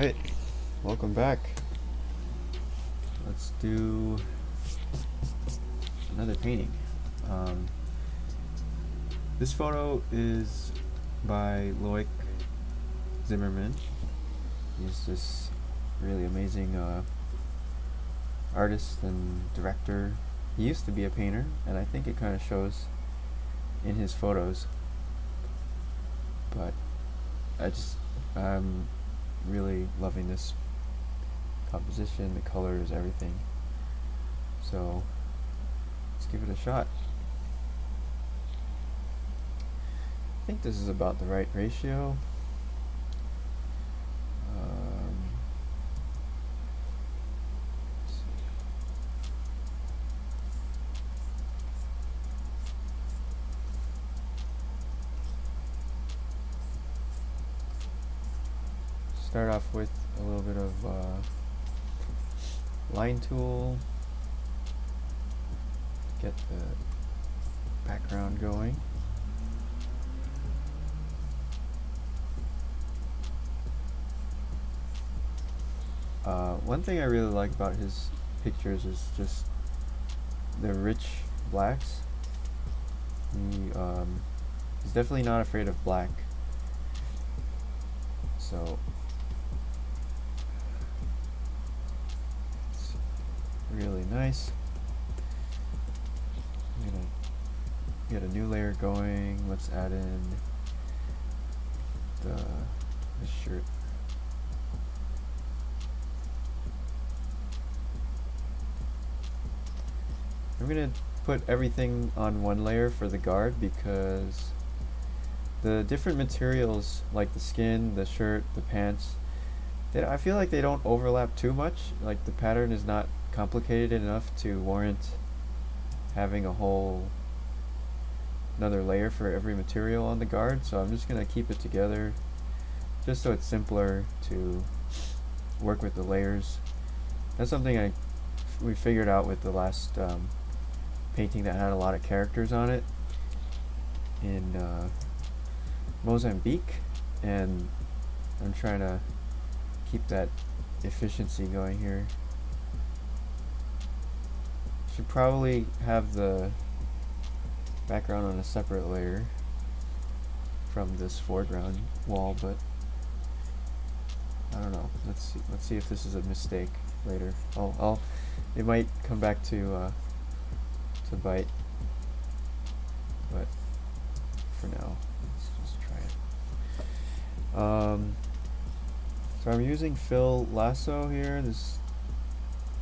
Alright, welcome back. Let's do another painting. This photo is by Loic Zimmerman. He's this really amazing artist and director. He used to be a painter, and I think it kind of shows in his photos. But I'm really loving this composition, the colors, everything. So let's give it a shot. I think this is about the right ratio. Start off with a little bit of line tool, get the background going. One thing I really like about his pictures is just the rich blacks. He's definitely not afraid of black. So it's really nice. I'm gonna get a new layer going. Let's add in the shirt. I'm gonna put everything on one layer for the guard because the different materials like the skin, the shirt, the pants, I feel like they don't overlap too much. Like the pattern is not complicated enough to warrant having a whole another layer for every material on the guard, so I'm just gonna keep it together just so it's simpler to work with the layers. That's something we figured out with the last painting that had a lot of characters on it in Mozambique, and I'm trying to keep that efficiency going here. Should probably have the background on a separate layer from this foreground wall, but I don't know. Let's see if this is a mistake later. It might come back to bite, but for now let's just try it. So I'm using fill lasso here, this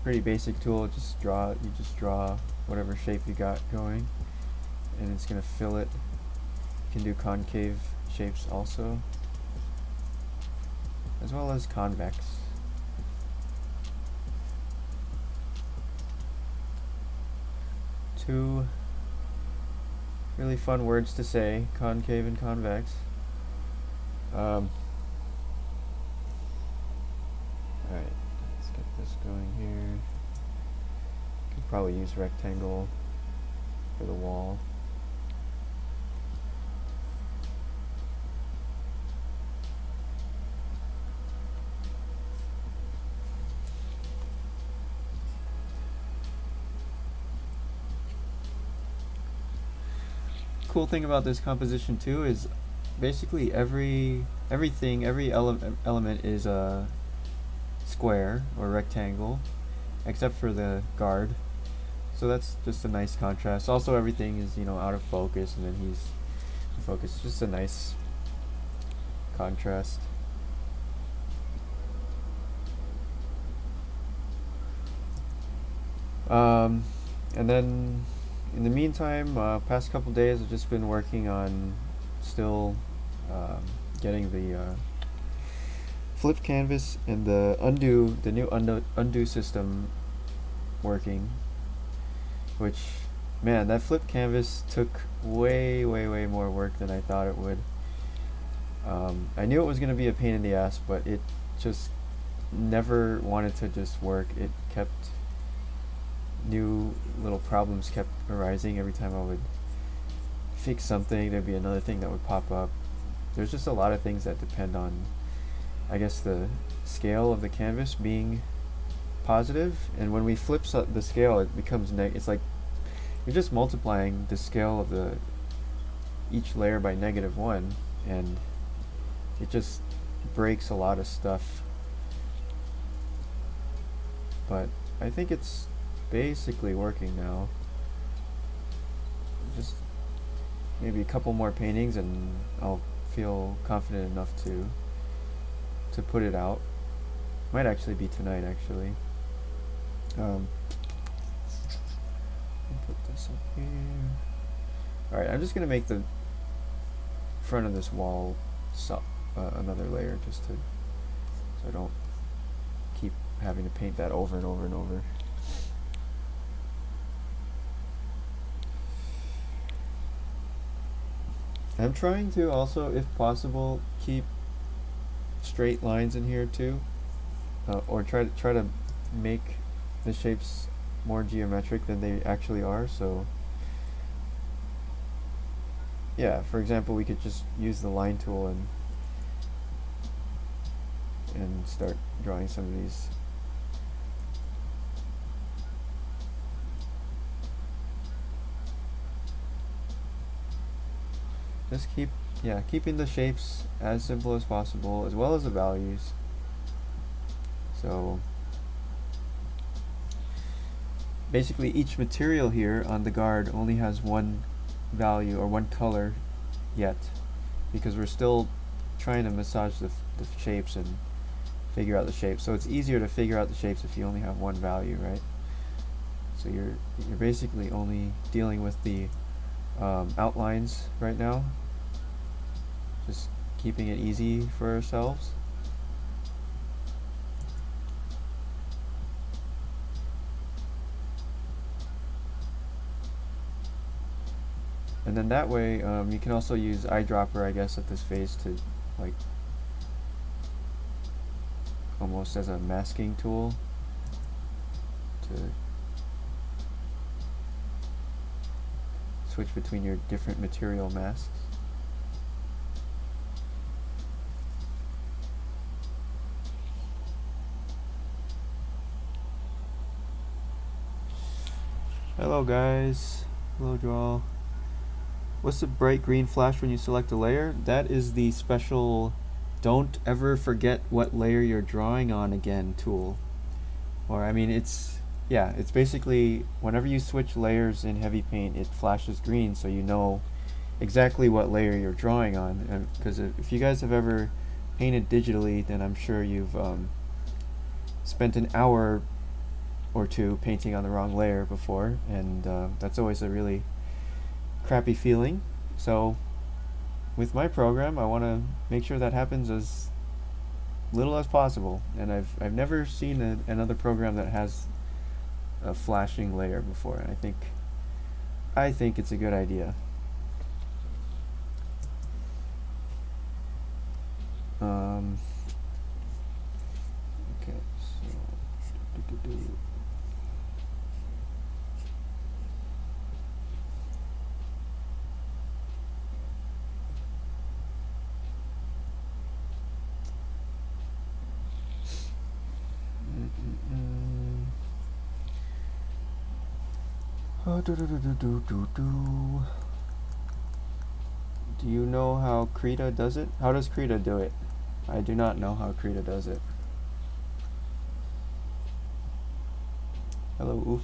pretty basic tool. You just draw whatever shape you got going and it's gonna fill it. You can do concave shapes also, as well as convex. Two really fun words to say, concave and convex. Alright, let's get this going here. Could probably use rectangle for the wall. Cool thing about this composition too is basically every element is a square or rectangle except for the guard, so that's just a nice contrast. Also everything is out of focus and then he's in focus. It's just a nice contrast. And then in the meantime, past couple days I've just been working on still getting the flip canvas and the new undo system working, which, man, that flip canvas took way more work than I thought it would. I knew it was going to be a pain in the ass, but it just never wanted to just work. It kept new little problems kept arising every time I would fix something. There'd be another thing that would pop up. There's just a lot of things that depend on I guess the scale of the canvas being positive, and when we flip the scale, it becomes it's like you're just multiplying the scale of the each layer by -1, and it just breaks a lot of stuff. But I think it's basically working now. Just maybe a couple more paintings and I'll feel confident enough to put it out. Might actually be tonight, actually. Put this up here. Alright, I'm just gonna make the front of this wall another layer, just to so I don't keep having to paint that over and over and over. I'm trying to also, if possible, keep straight lines in here too, or try to make the shapes more geometric than they actually are. So yeah, for example, we could just use the line tool and start drawing some of these. Just keeping the shapes as simple as possible, as well as the values. So basically each material here on the guard only has one value or one color yet, because we're still trying to massage the shapes and figure out the shapes. So it's easier to figure out the shapes if you only have one value, right? So you're basically only dealing with the outlines right now, just keeping it easy for ourselves. And then that way you can also use eyedropper, I guess, at this phase to like almost as a masking tool to switch between your different material masks. Hello guys, hello Joel. What's the bright green flash when you select a layer? That is the special don't ever forget what layer you're drawing on again tool. Or I mean, it's basically whenever you switch layers in Heavypaint, it flashes green so you know exactly what layer you're drawing on. And because if you guys have ever painted digitally, then I'm sure you've spent an hour or two painting on the wrong layer before, and that's always a really crappy feeling. So with my program, I want to make sure that happens as little as possible, and I've never seen another program that has a flashing layer before, and I think it's a good idea. Okay, so do you know how Krita does it? How does Krita do it? I do not know how Krita does it. Hello, Oof.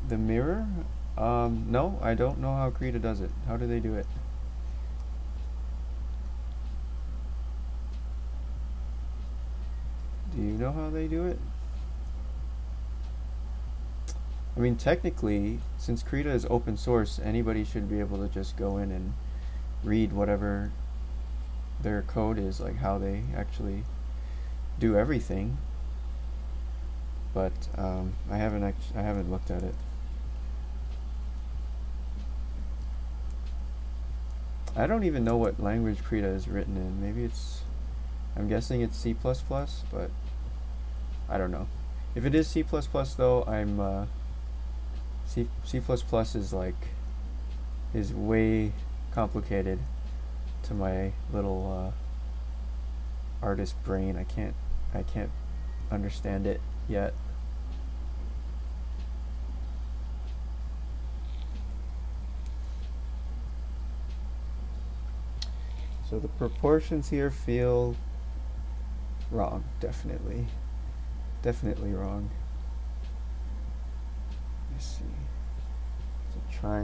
The mirror? No, I don't know how Krita does it. How do they do it? Do you know how they do it? I mean, technically, since Krita is open source, anybody should be able to just go in and read whatever their code is, like how they actually do everything. But I haven't looked at it. I don't even know what language Krita is written in. Maybe I'm guessing it's C++, but I don't know. If it is C++ though, C++ is way complicated. to my little artist brain. I can't understand it yet. So the proportions here feel wrong, definitely wrong. Let's see.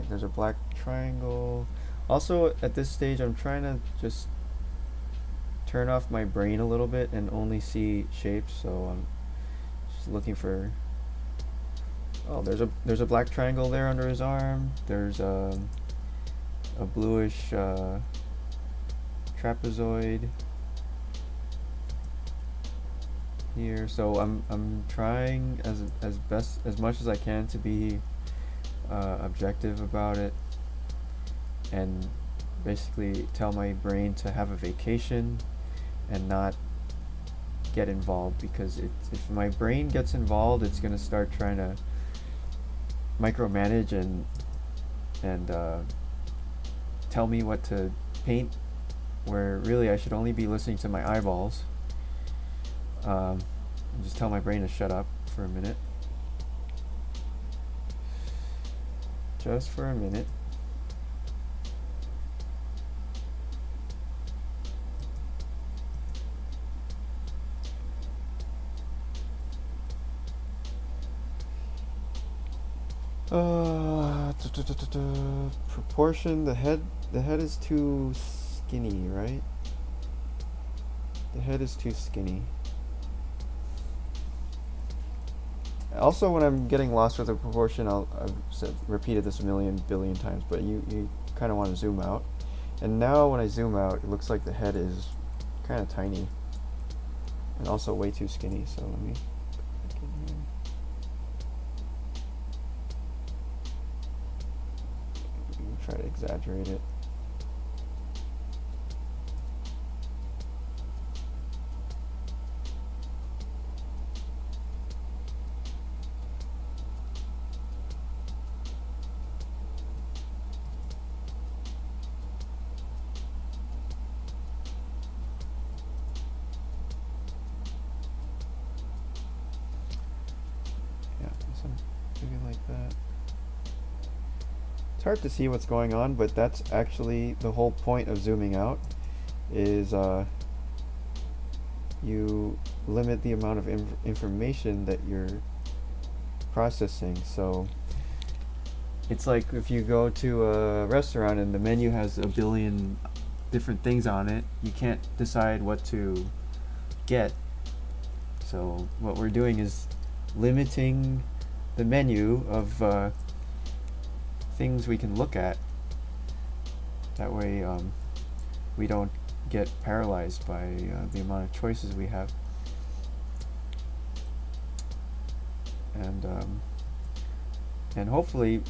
There's a black triangle. Also, at this stage, I'm trying to just turn off my brain a little bit and only see shapes. So I'm just looking for. Oh, there's a black triangle there under his arm. There's a bluish trapezoid here. So I'm trying as much as I can to be objective about it, and basically tell my brain to have a vacation and not get involved, because if my brain gets involved, it's going to start trying to micromanage and tell me what to paint, where really I should only be listening to my eyeballs. And just tell my brain to shut up for a minute. Just for a minute. Proportion, the head is too skinny, right? The head is too skinny. Also, when I'm getting lost with the proportion, I've repeated this a billion times, but you kind of want to zoom out. And now when I zoom out, it looks like the head is kind of tiny and also way too skinny. So let me try to exaggerate it. Something like that. It's hard to see what's going on, but that's actually the whole point of zooming out, is you limit the amount of information that you're processing. So it's like if you go to a restaurant and the menu has a billion different things on it, you can't decide what to get. So what we're doing is limiting the menu of things we can look at. That way we don't get paralyzed by the amount of choices we have. And hopefully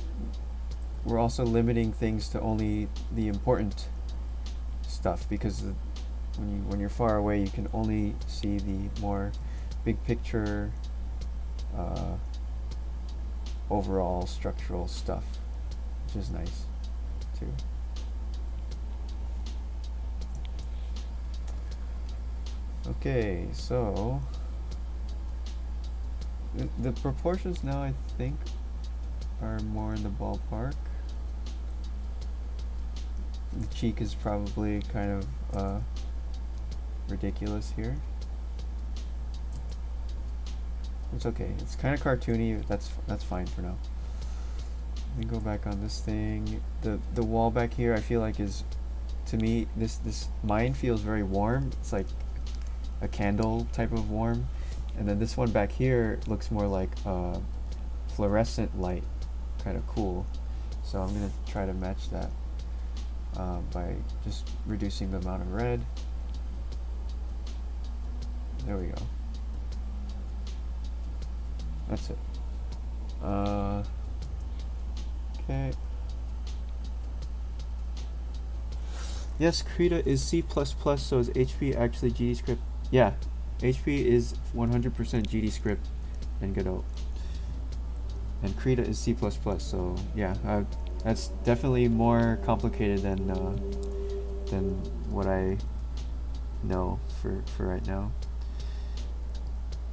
we're also limiting things to only the important stuff, because when you're far away, you can only see the more big picture overall structural stuff, which is nice too. Okay, so the proportions now I think are more in the ballpark. The cheek is probably kind of ridiculous here. It's okay. It's kind of cartoony. That's fine for now. Let me go back on this thing. The wall back here, I feel like is, to me, mine feels very warm. It's like a candle type of warm, and then this one back here looks more like fluorescent light, kind of cool. So I'm gonna try to match that by just reducing the amount of red. There we go. That's it. Okay. Yes, Krita is C++, so is HP actually GDScript? Yeah, HP is 100% GDScript and Godot. And Krita is C++, so yeah, that's definitely more complicated than what I know for right now.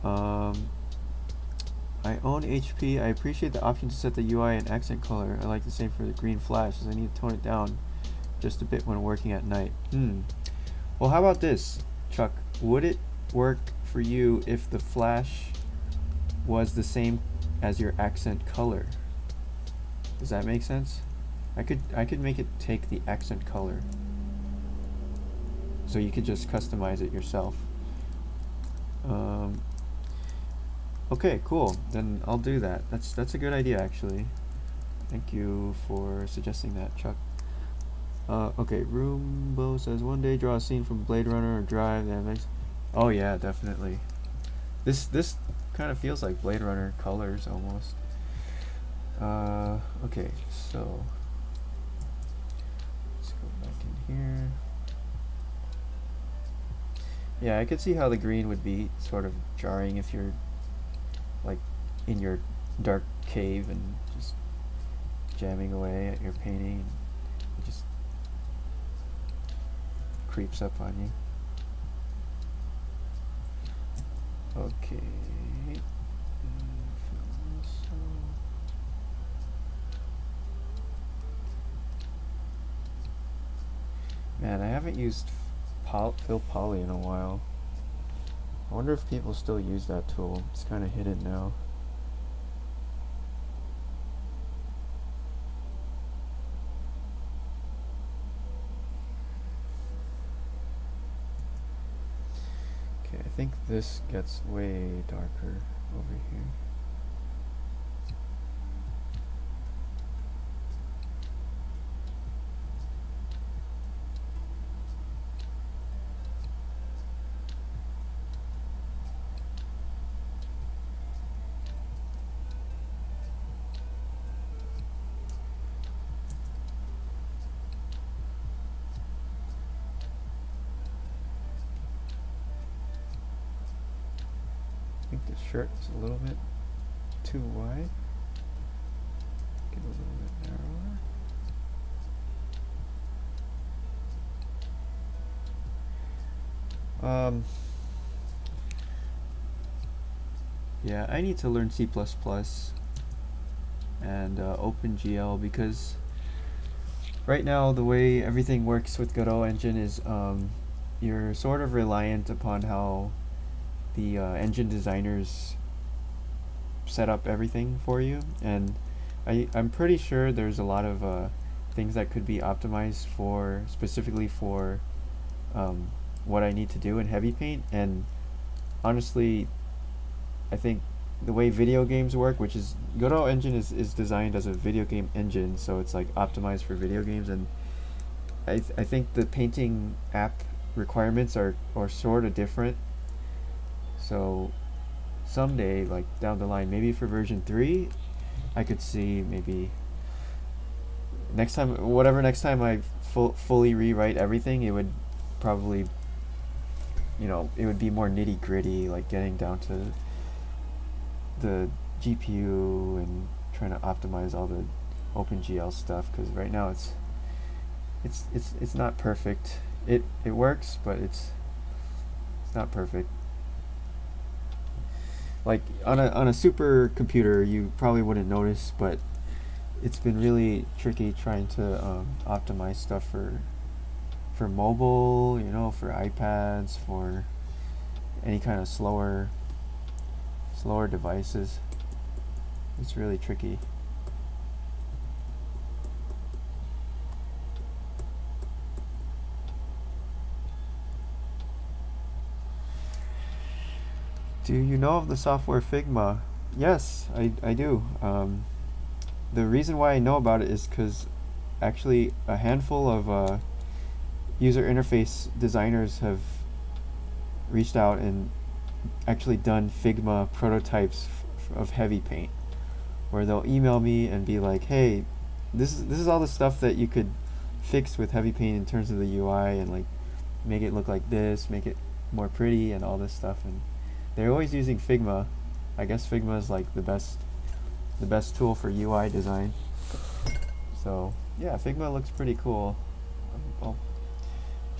I own HP. I appreciate the option to set the UI and accent color. I like the same for the green flash, as I need to tone it down just a bit when working at night. Well, how about this, Chuck? Would it work for you if the flash was the same as your accent color? Does that make sense? I could make it take the accent color, so you could just customize it yourself. Okay, cool. Then I'll do that. That's a good idea, actually. Thank you for suggesting that, Chuck. Okay, Roombo says, one day draw a scene from Blade Runner or Drive. That makes. Oh yeah, definitely. This kind of feels like Blade Runner colors almost. Okay, so let's go back in here. Yeah, I could see how the green would be sort of jarring if you're like in your dark cave and just jamming away at your painting. It just creeps up on you. Okay. Man, I haven't used Fill Poly in a while. I wonder if people still use that tool. It's kind of hidden now. Okay, I think this gets way darker over here. I think the shirt is a little bit too wide. Get a little bit narrower. Yeah, I need to learn C++ and OpenGL, because right now the way everything works with Godot Engine is you're sort of reliant upon how the engine designers set up everything for you, and I'm pretty sure there's a lot of things that could be optimized for specifically for what I need to do in Heavypaint. And honestly, I think the way video games work, which is Godot Engine is designed as a video game engine, so it's like optimized for video games, and I think the painting app requirements are sort of different. So someday, like down the line, maybe for version 3, I could see maybe next time I fully rewrite everything, it would probably, it would be more nitty gritty, like getting down to the GPU and trying to optimize all the OpenGL stuff, because right now it's not perfect. It works, but it's not perfect. Like on a super computer, you probably wouldn't notice, but it's been really tricky trying to optimize stuff for mobile, for iPads, for any kind of slower devices. It's really tricky. Do you know of the software Figma? Yes, I do. The reason why I know about it is because actually a handful of user interface designers have reached out and actually done Figma prototypes of Heavypaint, where they'll email me and be like, hey, this is all the stuff that you could fix with Heavypaint in terms of the UI, and like make it look like this, make it more pretty, and all this stuff. And they're always using Figma. I guess Figma is like the best tool for UI design. So yeah, Figma looks pretty cool. I'll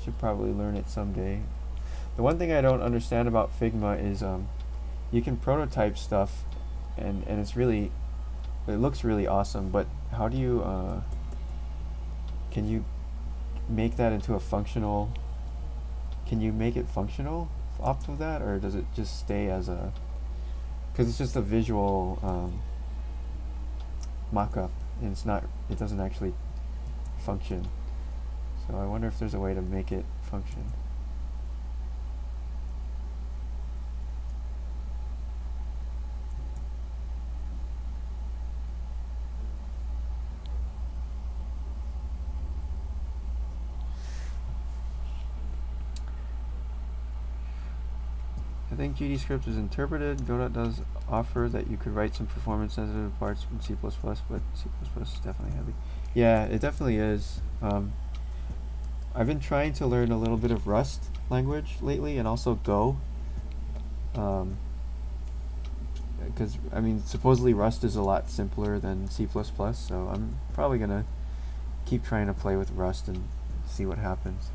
should probably learn it someday. The one thing I don't understand about Figma is you can prototype stuff, and it looks really awesome. But how do you can you make that into a functional? Can you make it functional off of that, or does it just stay as a? Because it's just a visual mock-up, and it's not. It doesn't actually function. So I wonder if there's a way to make it function. I think GDScript is interpreted. Godot does offer that you could write some performance-sensitive parts from C++, but C++ is definitely heavy. Yeah, it definitely is. I've been trying to learn a little bit of Rust language lately, and also Go. Because, I mean, supposedly Rust is a lot simpler than C++, so I'm probably going to keep trying to play with Rust and see what happens.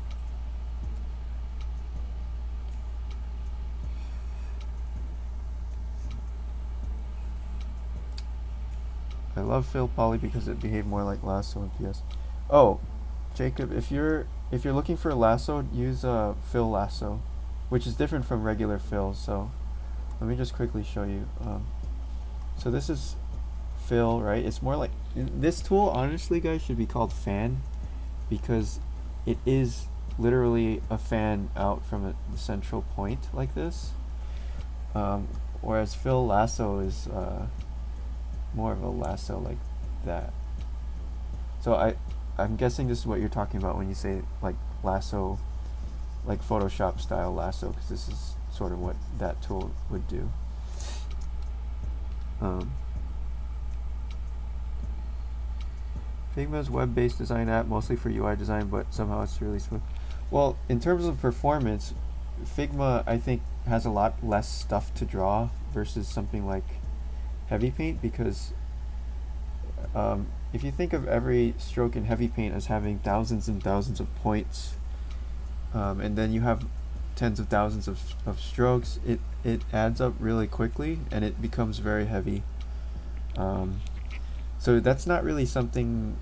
I love Phil Poly because it behaved more like Lasso in PS. Oh, Jacob, if you're looking for Lasso, use Phil Lasso, which is different from regular Phil. So let me just quickly show you. So this is Phil, right? It's more like this tool. Honestly, guys, should be called Fan, because it is literally a fan out from a central point like this. Whereas Phil Lasso is more of a lasso like that. So I'm guessing this is what you're talking about when you say like lasso, like Photoshop style lasso, because this is sort of what that tool would do. Figma's web-based design app, mostly for UI design, but somehow it's really smooth. Well, in terms of performance, Figma I think has a lot less stuff to draw versus something like Heavypaint, because if you think of every stroke in Heavypaint as having thousands and thousands of points, and then you have tens of thousands of strokes, it adds up really quickly and it becomes very heavy. So that's not really something,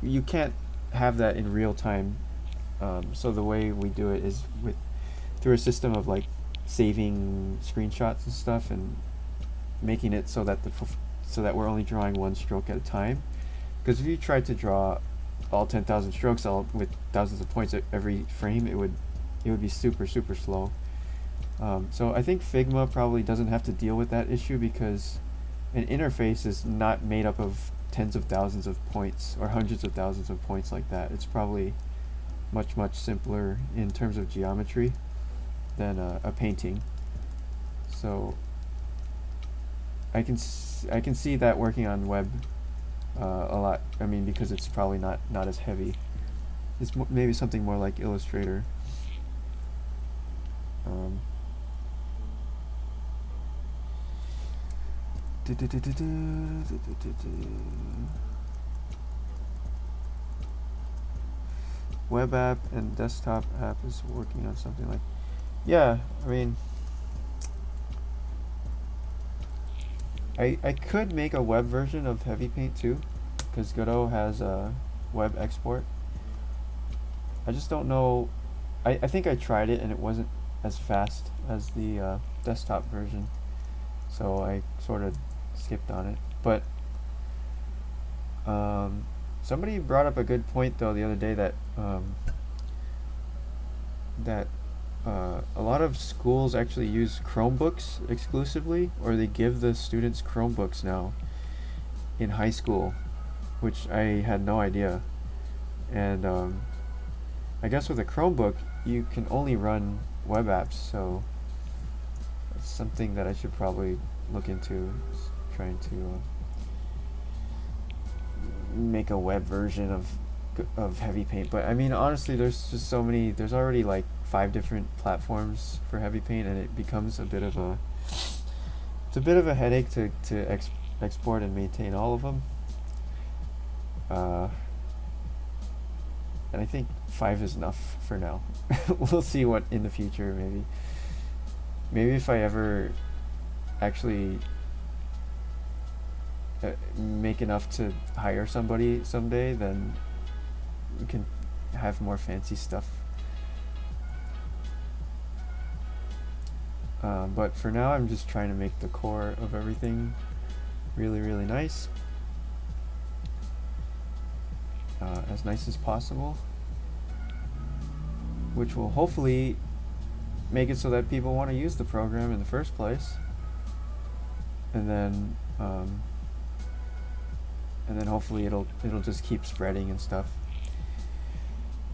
you can't have that in real time. So the way we do it is through a system of like saving screenshots and stuff and making it so that we're only drawing one stroke at a time. Because if you tried to draw all 10,000 strokes all with thousands of points at every frame, it would be super slow. So I think Figma probably doesn't have to deal with that issue, because an interface is not made up of tens of thousands of points or hundreds of thousands of points like that. It's probably much simpler in terms of geometry than a painting. So I can see that working on web a lot. I mean, because it's probably not as heavy. It's maybe something more like Illustrator. Web app and desktop app is working on something like, yeah, I mean, I could make a web version of Heavypaint too, because Godot has a web export. I just don't know. I think I tried it and it wasn't as fast as the desktop version, so I sort of skipped on it. But somebody brought up a good point though the other day, that a lot of schools actually use Chromebooks exclusively, or they give the students Chromebooks now in high school, which I had no idea. And I guess with a Chromebook you can only run web apps, so it's something that I should probably look into, trying to make a web version of Heavypaint. But I mean, honestly, there's just so many. There's already like 5 different platforms for Heavypaint, and it becomes a bit of a headache to export and maintain all of them. And I think 5 is enough for now. We'll see what in the future, maybe. Maybe if I ever actually make enough to hire somebody someday, then we can have more fancy stuff. But for now, I'm just trying to make the core of everything really, really nice. As nice as possible. Which will hopefully make it so that people want to use the program in the first place. And then hopefully it'll just keep spreading and stuff.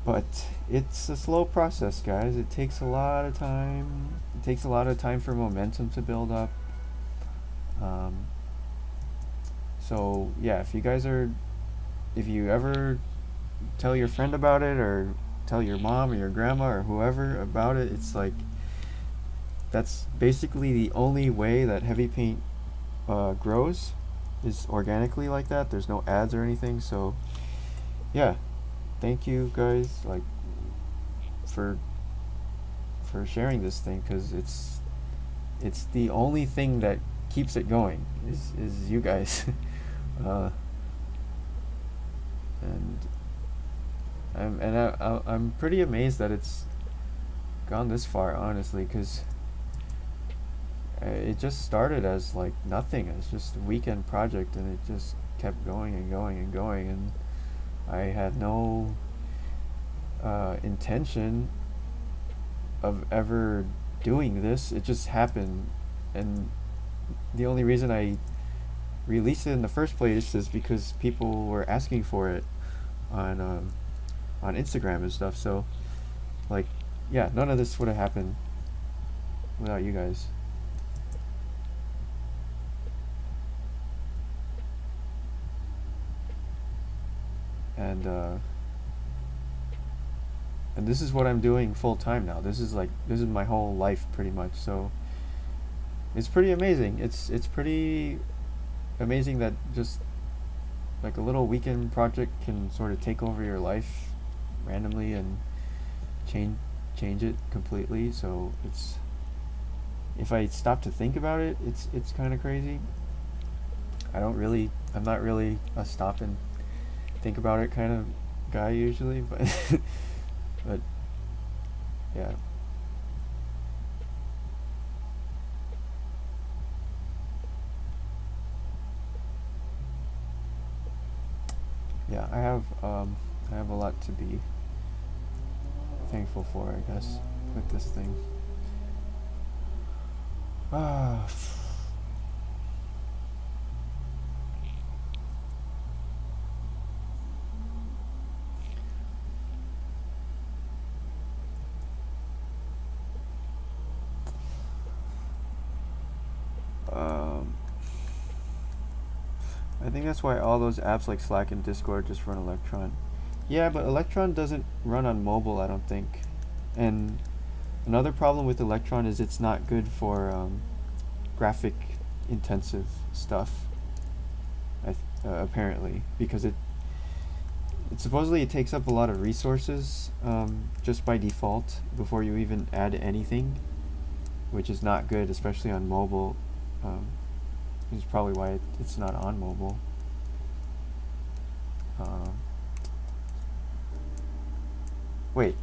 But it's a slow process, guys. It takes a lot of time. It takes a lot of time for momentum to build up. So yeah, if you ever tell your friend about it, or tell your mom or your grandma or whoever about it, it's like, that's basically the only way that Heavypaint grows, is organically like that. There's no ads or anything. So yeah, thank you guys, like, for sharing this thing, because it's the only thing that keeps it going is you guys. And I'm pretty amazed that it's gone this far, honestly, because it just started as like nothing. It's just a weekend project, and it just kept going and going and going, and I had no intention of ever doing this. It just happened, and the only reason I released it in the first place is because people were asking for it on Instagram and stuff. So, like, yeah, none of this would have happened without you guys. And this is what I'm doing full time now. This is my whole life pretty much. So it's pretty amazing. It's pretty amazing that just like a little weekend project can sort of take over your life randomly and change it completely. So if I stop to think about it, it's kind of crazy. I'm not really a stop and think about it kind of guy usually, but but yeah. Yeah, I have a lot to be thankful for, I guess, with this thing. I think that's why all those apps like Slack and Discord just run Electron. Yeah, but Electron doesn't run on mobile, I don't think. And another problem with Electron is it's not good for graphic intensive stuff. Apparently, because it supposedly it takes up a lot of resources just by default before you even add anything, which is not good, especially on mobile. Which is probably why it's not on mobile. Wait,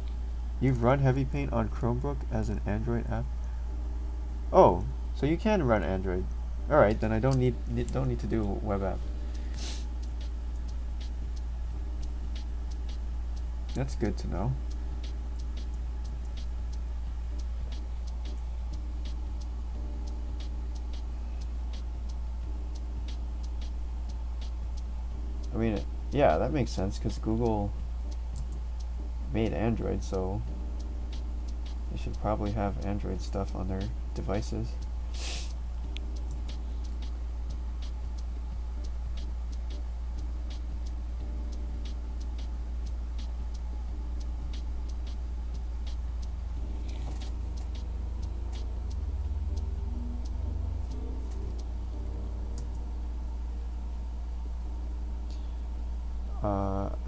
you've run Heavypaint on Chromebook as an Android app? Oh, so you can run Android. All right, then I don't need to do a web app. That's good to know. I mean, yeah, that makes sense because Google made Android, so they should probably have Android stuff on their devices.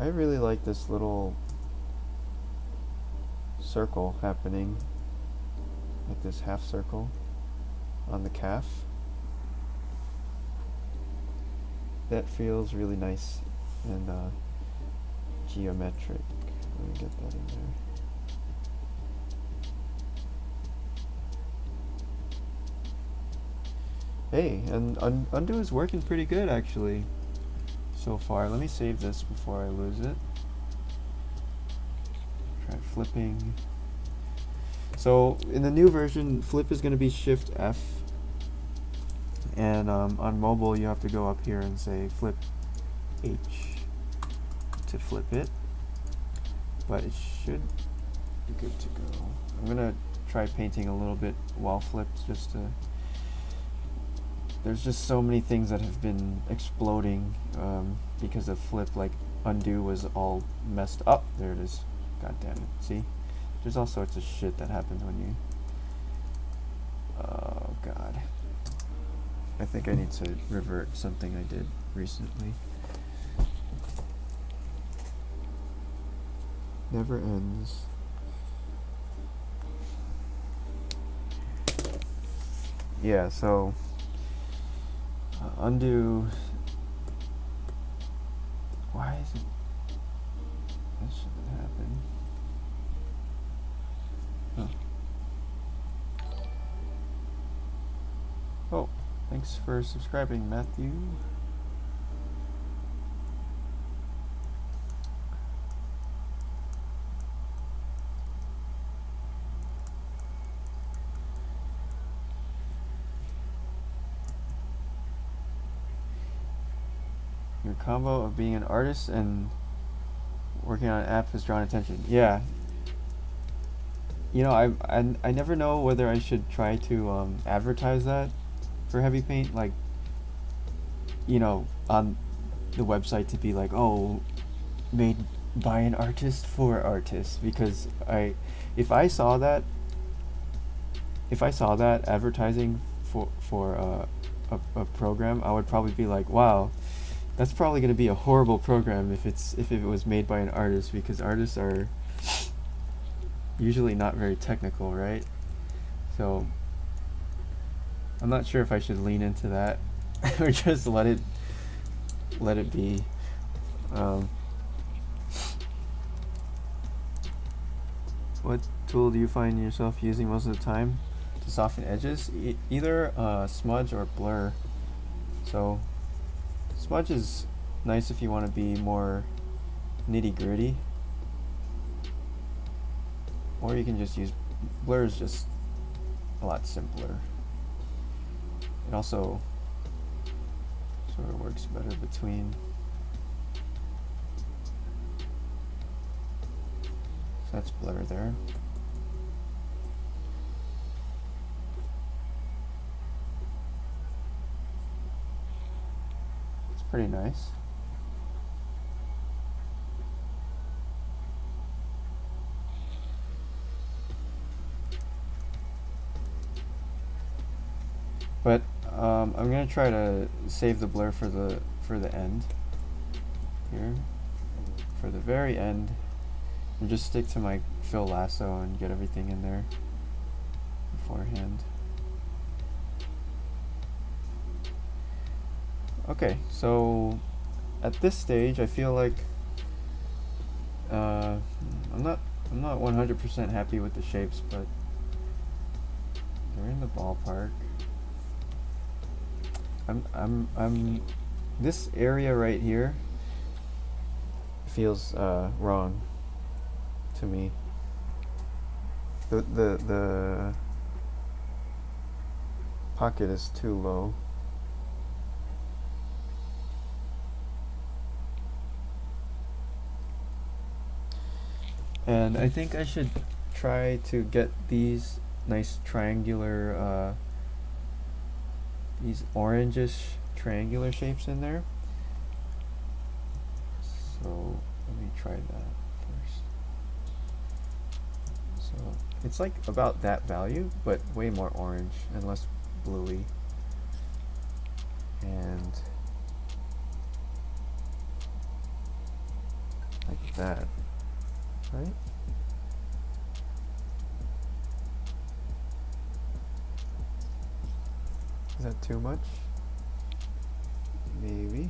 I really like this little circle happening, like this half circle on the calf. That feels really nice and geometric. Let me get that in there. Hey, and undo is working pretty good actually so far. Let me save this before I lose it. Try flipping. So in the new version, flip is going to be Shift F, and on mobile you have to go up here and say flip H to flip it, but it should be good to go. I'm going to try painting a little bit while flipped just to... There's just so many things that have been exploding because of flip, like undo was all messed up. There it is. God damn it. See? There's all sorts of shit that happens when you... Oh, God. I think I need to revert something I did recently. Never ends. Yeah, so... undo... Why is it... That shouldn't happen. Huh. Oh, thanks for subscribing, Matthew. Your combo of being an artist and working on an app has drawn attention. Yeah. You know, I never know whether I should try to advertise that for Heavypaint, like, you know, on the website to be like, oh, made by an artist for artists, because if I saw that advertising for a program, I would probably be like, wow, that's probably going to be a horrible program if it was made by an artist, because artists are usually not very technical, right? So I'm not sure if I should lean into that or just let it be. What tool do you find yourself using most of the time to soften edges? Either smudge or blur. So smudge is nice if you want to be more nitty-gritty, or you can just use blur. Is just a lot simpler. It also sort of works better between. So that's blur there. It's pretty nice. But I'm gonna try to save the blur for the end here, for the very end, and just stick to my fill lasso and get everything in there beforehand. Okay, so at this stage I feel like I'm not 100% happy with the shapes, but they're in the ballpark. I'm this area right here feels wrong to me. The pocket is too low. And I think I should try to get these nice triangular these orangish triangular shapes in there. So let me try that first. So it's like about that value, but way more orange and less bluey. And like that, right? Is that too much? Maybe.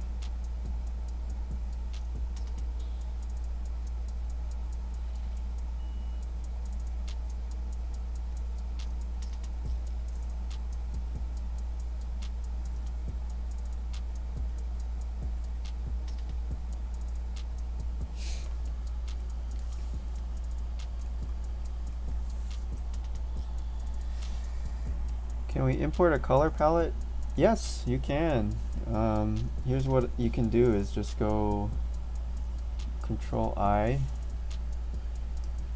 Can we import a color palette? Yes, you can. Here's what you can do is just go Control I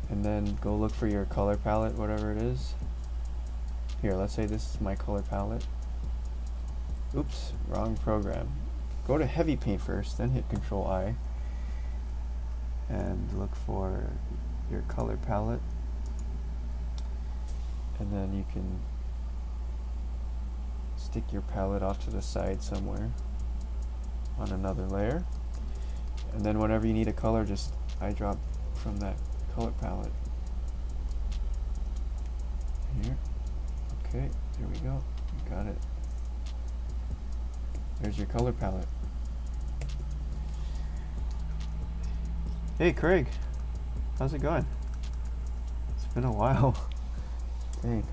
and then go look for your color palette, whatever it is. Here, let's say this is my color palette. Oops, wrong program. Go to Heavypaint first, then hit Control I and look for your color palette. And then you can stick your palette off to the side somewhere on another layer. And then whenever you need a color, just eyedrop from that color palette. Here. Okay, here we go. Got it. There's your color palette. Hey Craig, how's it going? It's been a while. Dang.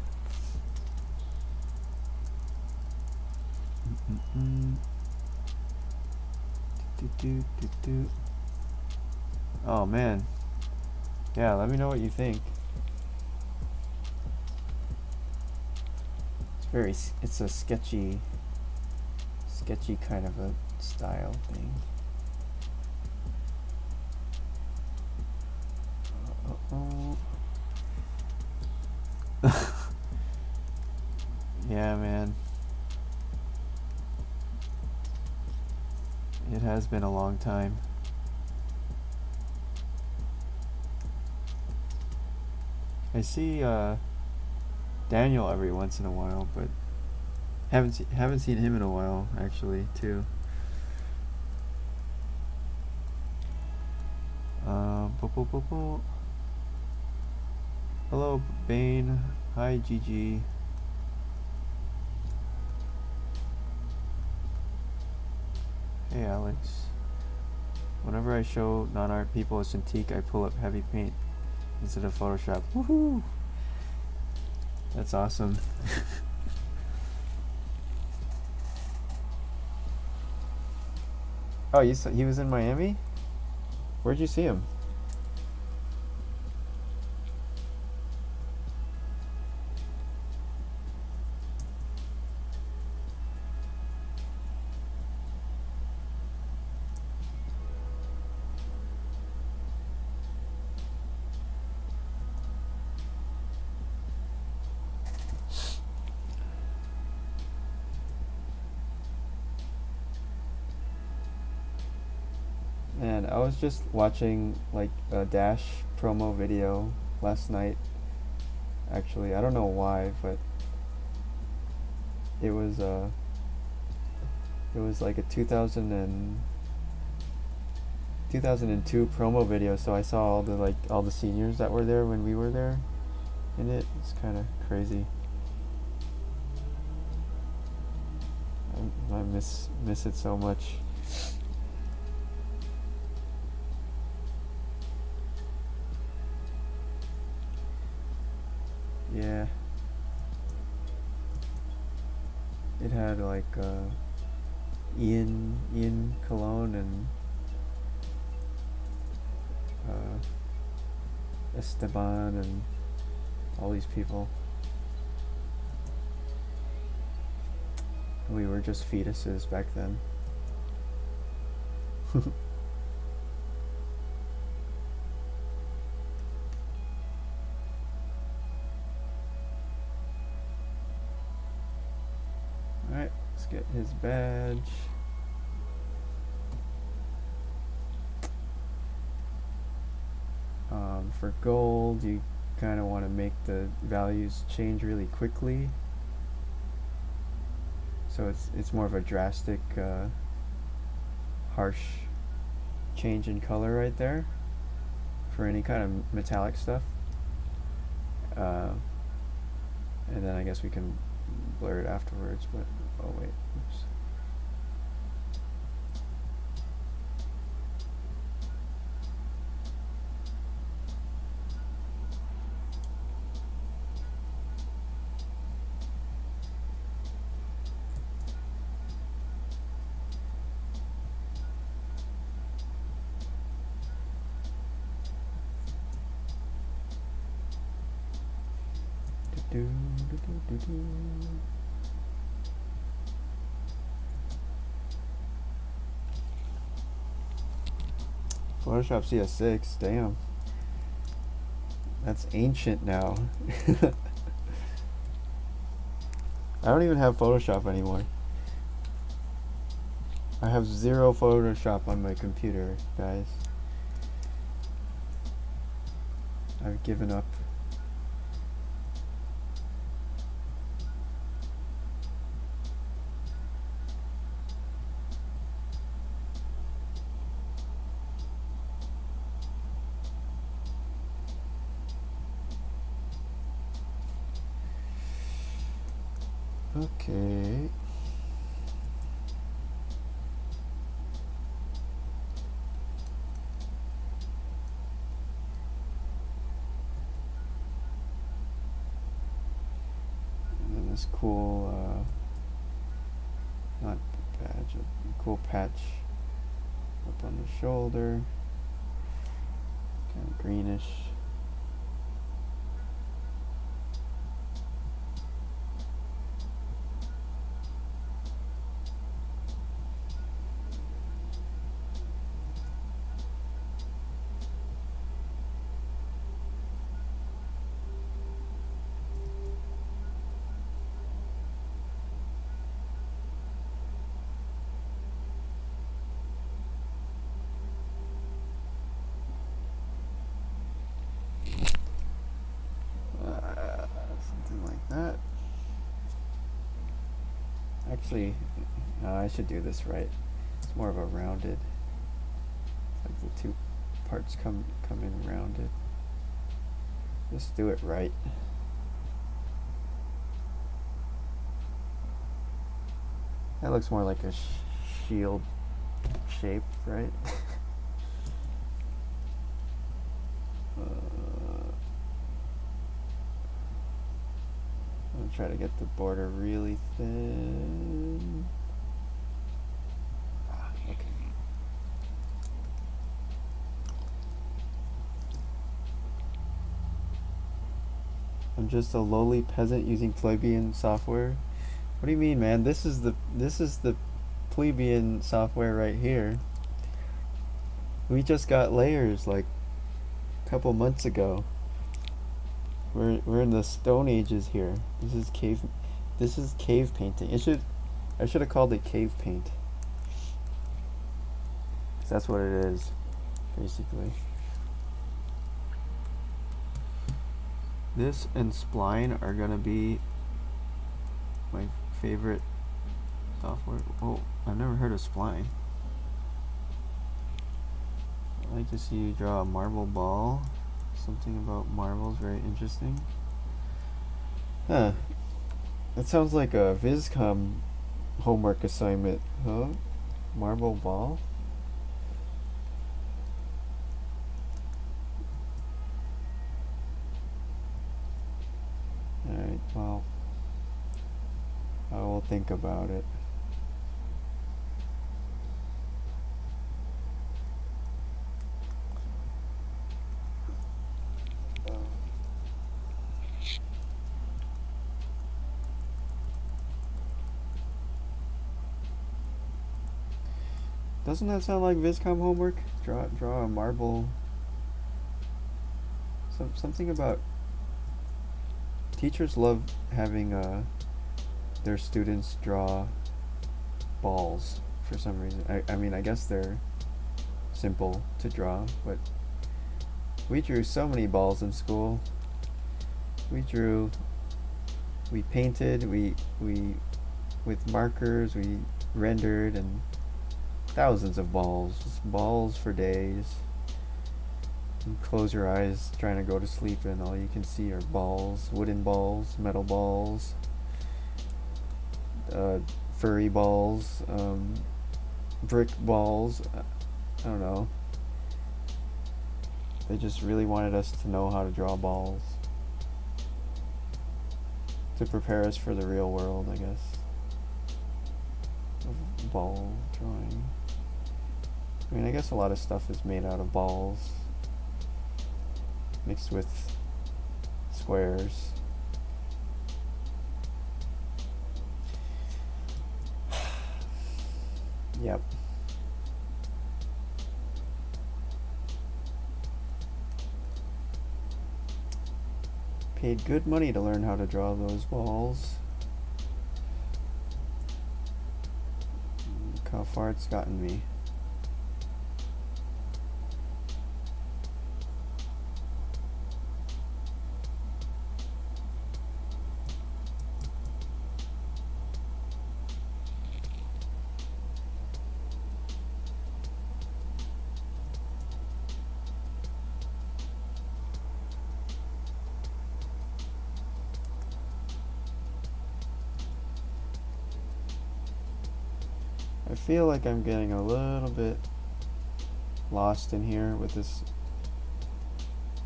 Oh man. Yeah, let me know what you think. It's a sketchy kind of a style thing. Yeah, man. It has been a long time. I see Daniel every once in a while, but haven't seen him in a while actually too. Hello Bane. Hi Gigi. Hey Alex. Whenever I show non-art people a Cintiq, I pull up Heavypaint instead of Photoshop. Woohoo! That's awesome. Oh, you saw he was in Miami? Where'd you see him? And I was just watching like a Dash promo video last night. Actually, I don't know why, but it was like a 2002 promo video, so I saw all the seniors that were there when we were there in it. It's kind of crazy. I miss it so much. Yeah. It had like Ian Cologne and Esteban and all these people. We were just fetuses back then. Alright, let's get his badge. For gold, you kind of want to make the values change really quickly. So it's more of a drastic, harsh change in color right there for any kind of metallic stuff. And then I guess we can blur it afterwards, but oh wait, oops. Photoshop CS6, damn. That's ancient now. I don't even have Photoshop anymore. I have 0 Photoshop on my computer, guys. I've given up. Okay. And then this cool, not badge, a cool patch up on the shoulder. Kind of greenish. Something like that. Actually, I should do this right. It's more of a rounded. It's like the two parts come in rounded. Just do it right. That looks more like a shield shape, right? I'm gonna try to get the border really thin. Okay. I'm just a lowly peasant using plebeian software. What do you mean, man? This is the plebeian software right here. We just got layers like a couple months ago. We're in the Stone Ages here. This is cave painting. I should have called it cave paint. 'Cause that's what it is, basically. This and Spline are gonna be my favorite software. Oh, I've never heard of Spline. I like to see you draw a marble ball. Something about marbles, very interesting. Huh. That sounds like a Viscom homework assignment, huh? Marble ball? Alright, well, I will think about it. Doesn't that sound like Viscom homework? Draw a marble. Something about teachers love having their students draw balls for some reason. I mean, I guess they're simple to draw, but we drew so many balls in school. We painted, we with markers, we rendered, and thousands of balls, just balls for days. You close your eyes trying to go to sleep and all you can see are balls, wooden balls, metal balls. furry balls, brick balls. I don't know. They just really wanted us to know how to draw balls. To prepare us for the real world, I guess. Of ball drawing. I mean, I guess a lot of stuff is made out of balls. Mixed with squares. Yep. Paid good money to learn how to draw those balls. Look how far it's gotten me. I feel like I'm getting a little bit lost in here with this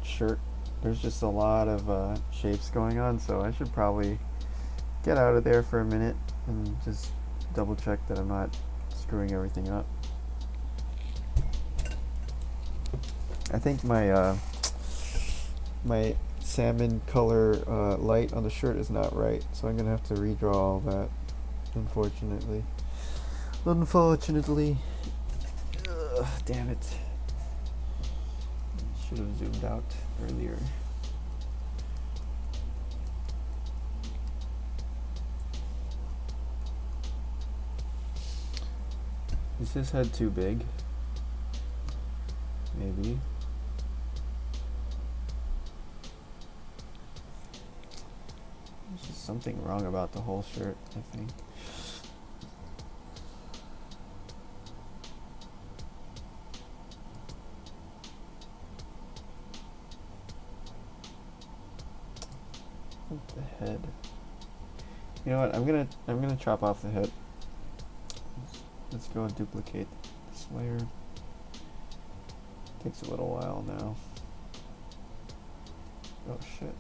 shirt. There's just a lot of shapes going on, so I should probably get out of there for a minute and just double check that I'm not screwing everything up. I think my my salmon color light on the shirt is not right, so I'm gonna have to redraw all that, unfortunately. Unfortunately. Ugh, damn it. Should have zoomed out earlier. Is his head too big? Maybe. There's just something wrong about the whole shirt, I think. The head. You know what? I'm gonna chop off the head. Let's go and duplicate this layer. Takes a little while now. Oh shit.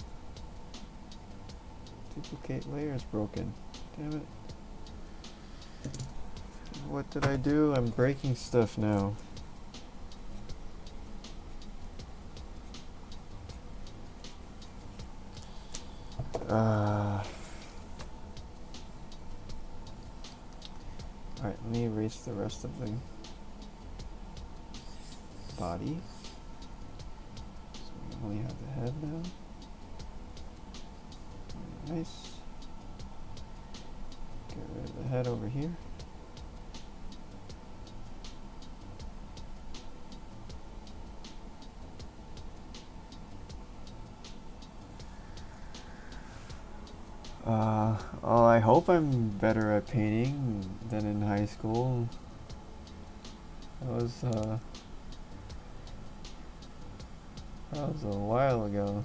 Duplicate layer is broken. Damn it. What did I do? I'm breaking stuff now. Alright, let me erase the rest of the body. So we only have the head now. Nice. Get rid of the head over here. Oh, I hope I'm better at painting than in high school. That was a while ago.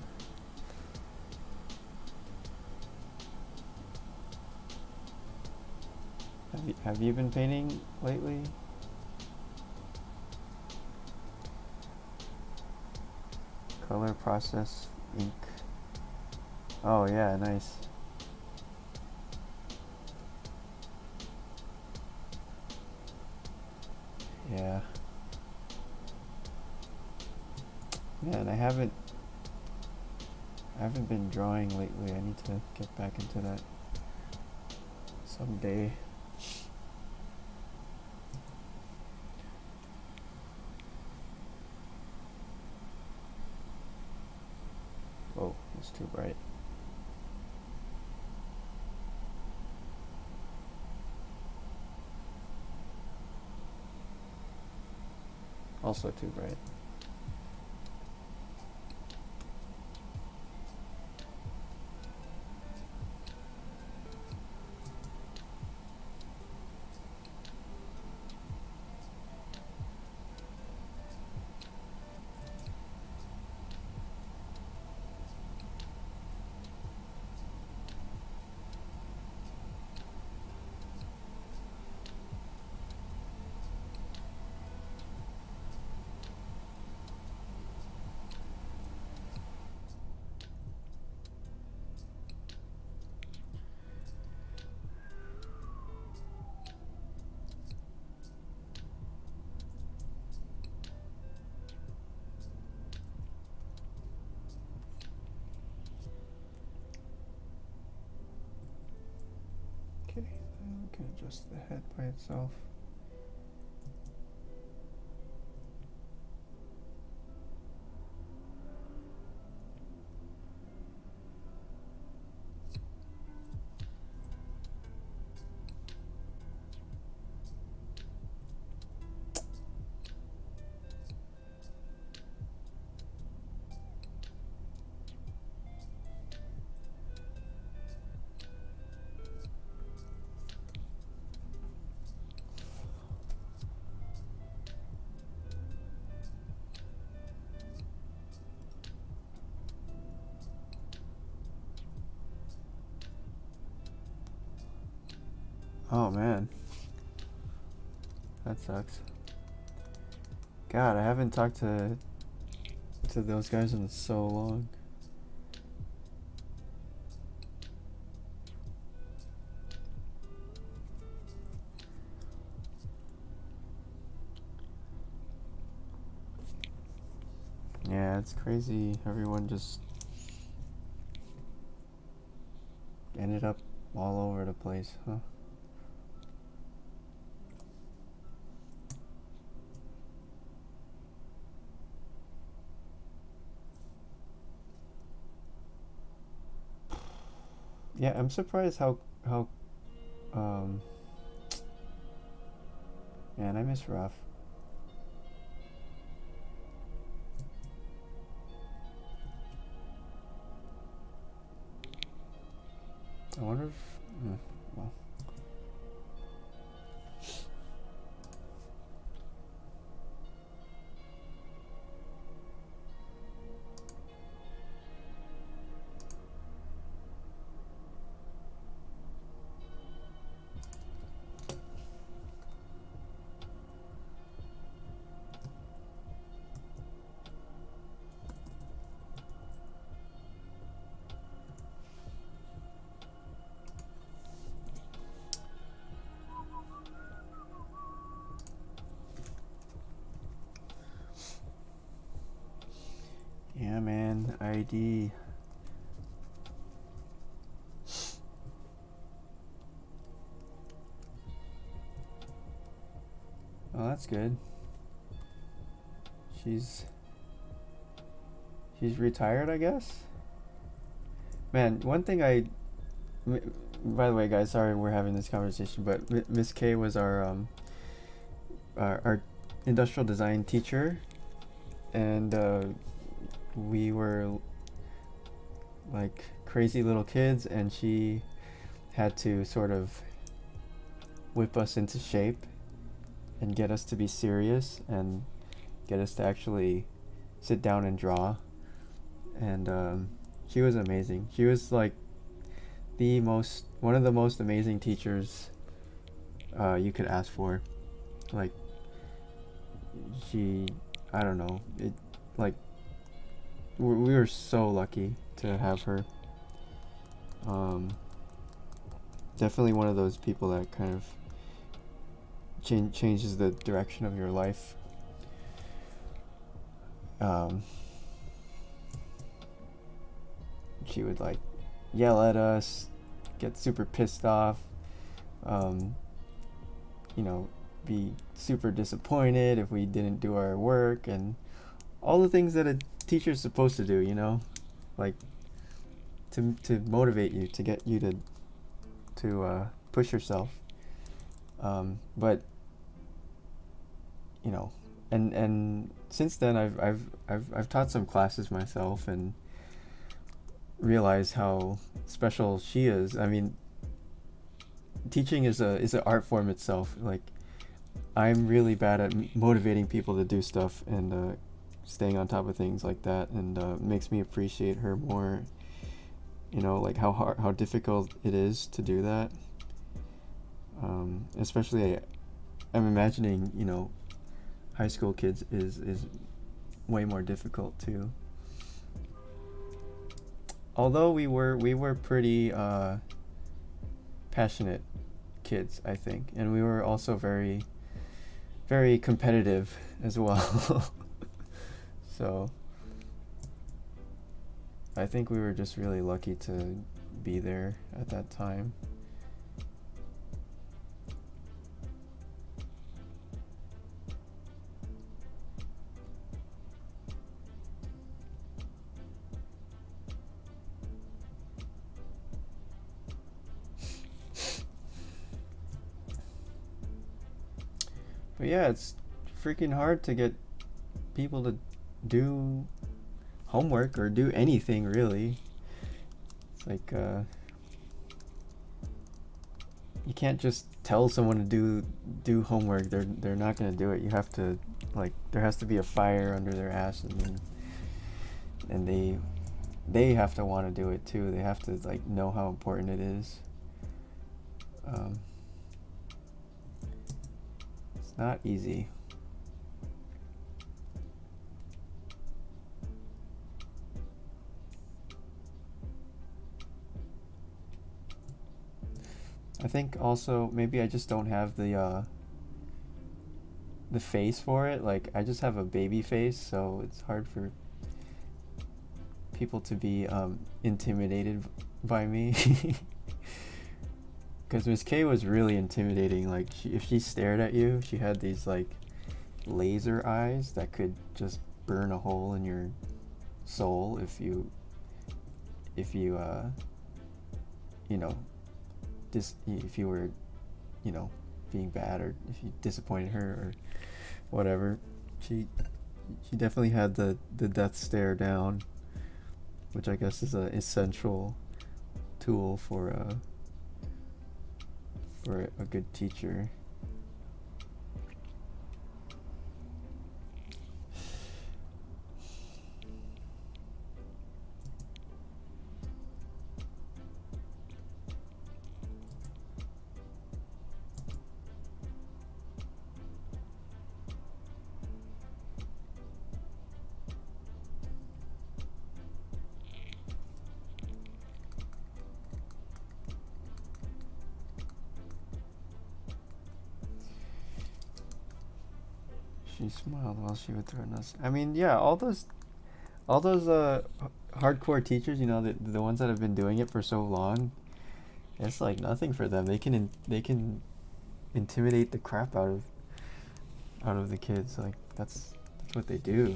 Have you been painting lately? Color process ink. Oh yeah, nice. Yeah. Man, I haven't been drawing lately. I need to get back into that someday. Oh, it's too bright. Also too bright. Okay, then we can adjust the head by itself. Oh man, that sucks. God, I haven't talked to those guys in so long. Yeah, it's crazy. Everyone just ended up all over the place, huh? Yeah, I'm surprised how um man, I miss Ruff. I wonder if well. Yeah, man, ID. Oh, that's good. She's retired, I guess. Man, one thing by the way, guys, sorry we're having this conversation, but Miss K was our industrial design teacher, and we were like crazy little kids, and she had to sort of whip us into shape and get us to be serious and get us to actually sit down and draw. And she was amazing. She was like one of the most amazing teachers you could ask for. Like, I don't know, it, like, we were so lucky to have her. Definitely one of those people that kind of changes the direction of your life. She would like yell at us, get super pissed off, you know, be super disappointed if we didn't do our work, and all the things that a teacher's supposed to do, you know, like to motivate you, to get you to push yourself. But you know, and since then I've taught some classes myself and realized how special she is. I mean, teaching is an art form itself. Like, I'm really bad at motivating people to do stuff and staying on top of things like that, and makes me appreciate her more. You know, like how difficult it is to do that. Especially, I'm imagining, you know, high school kids is way more difficult too. Although we were pretty passionate kids, I think, and we were also very very competitive as well. So I think we were just really lucky to be there at that time. But yeah, it's freaking hard to get people to do homework or do anything really. It's like you can't just tell someone to do homework. They're not gonna do it. You have to, like, there has to be a fire under their ass, and they have to want to do it too. They have to like know how important it is. It's not easy. I think also maybe I just don't have the face for it. Like, I just have a baby face, so it's hard for people to be intimidated by me. Because Miss K was really intimidating. Like, if she stared at you, she had these like laser eyes that could just burn a hole in your soul if you you know, if you were, you know, being bad, or if you disappointed her or whatever. She definitely had the death stare down, which I guess is an essential tool for a good teacher. She smiled while she would threaten us. I mean, yeah, all those hardcore teachers, you know, the ones that have been doing it for so long, it's like nothing for them. They can intimidate the crap out of the kids. Like, that's what they do.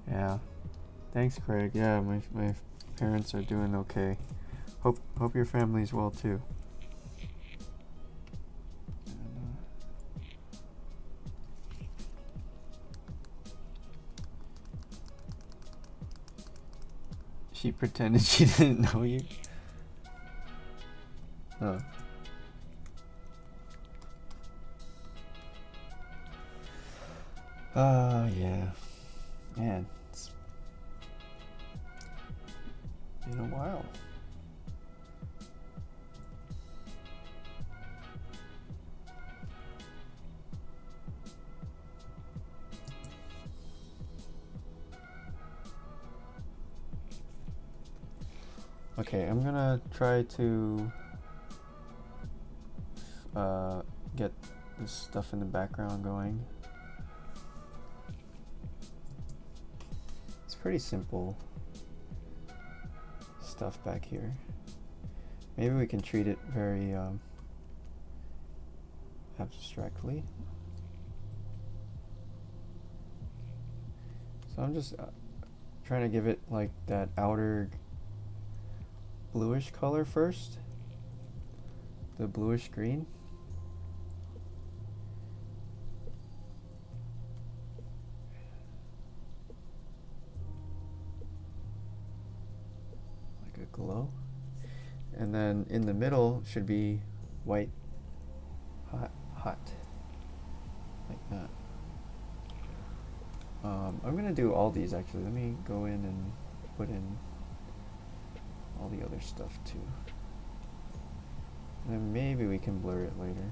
Yeah. Thanks, Craig. Yeah, my parents are doing okay. Hope your family's well too. She pretended she didn't know you. Oh. Yeah. Man, it's been a while. Okay, I'm gonna try to get this stuff in the background going. It's pretty simple stuff back here. Maybe we can treat it very abstractly. So I'm just trying to give it like that outer bluish color first, the bluish green. Like a glow. And then in the middle should be white, hot, like that. I'm gonna do all these actually. Let me go in and put in all the other stuff too. And then maybe we can blur it later.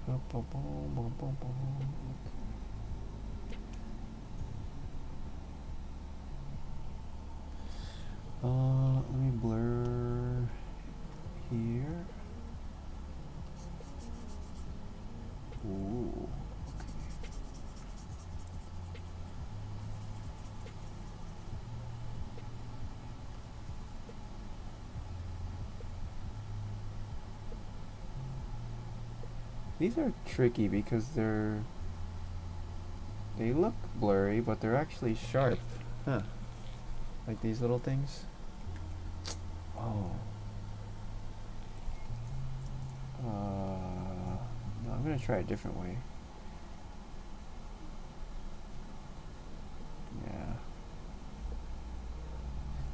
Let me blur here. Ooh. These are tricky because they look blurry, but they're actually sharp. Huh. Like these little things. Oh. No, I'm gonna try a different way. Yeah.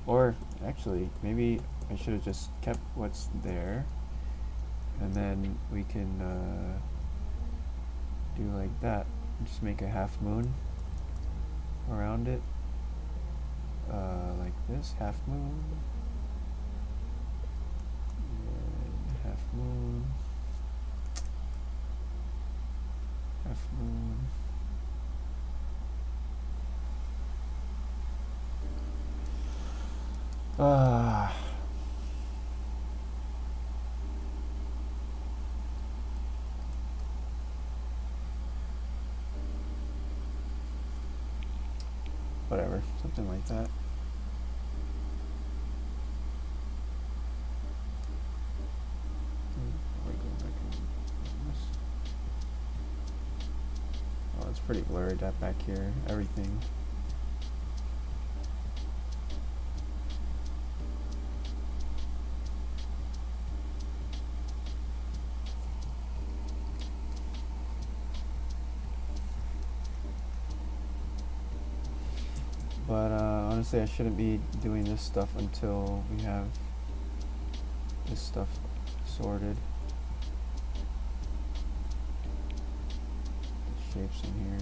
Or actually, maybe I should have just kept what's there. And then we can do like that. Just make a half moon around it. Like this, half moon. And half moon. Half moon. Whatever, something like that. Oh, it's pretty blurred, that back here, everything. But honestly, I shouldn't be doing this stuff until we have this stuff sorted. The shapes in here.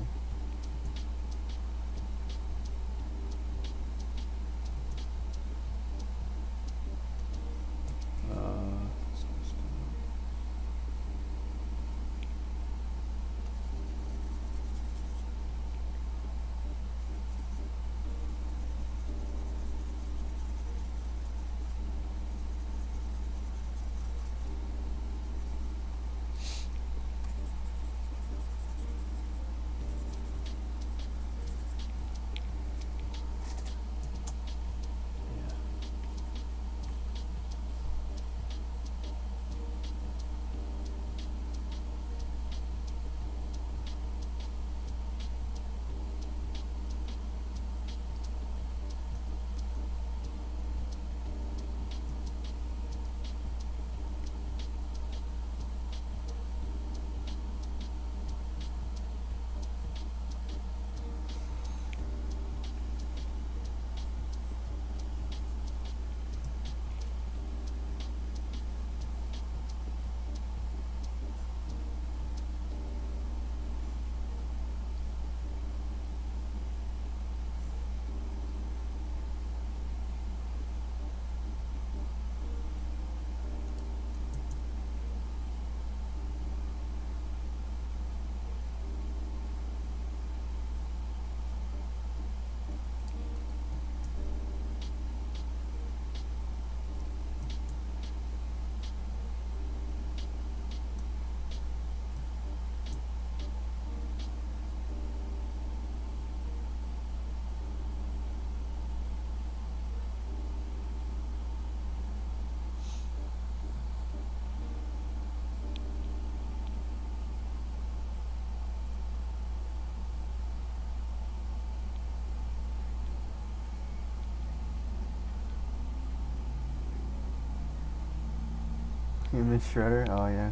You miss Shredder? Oh yeah.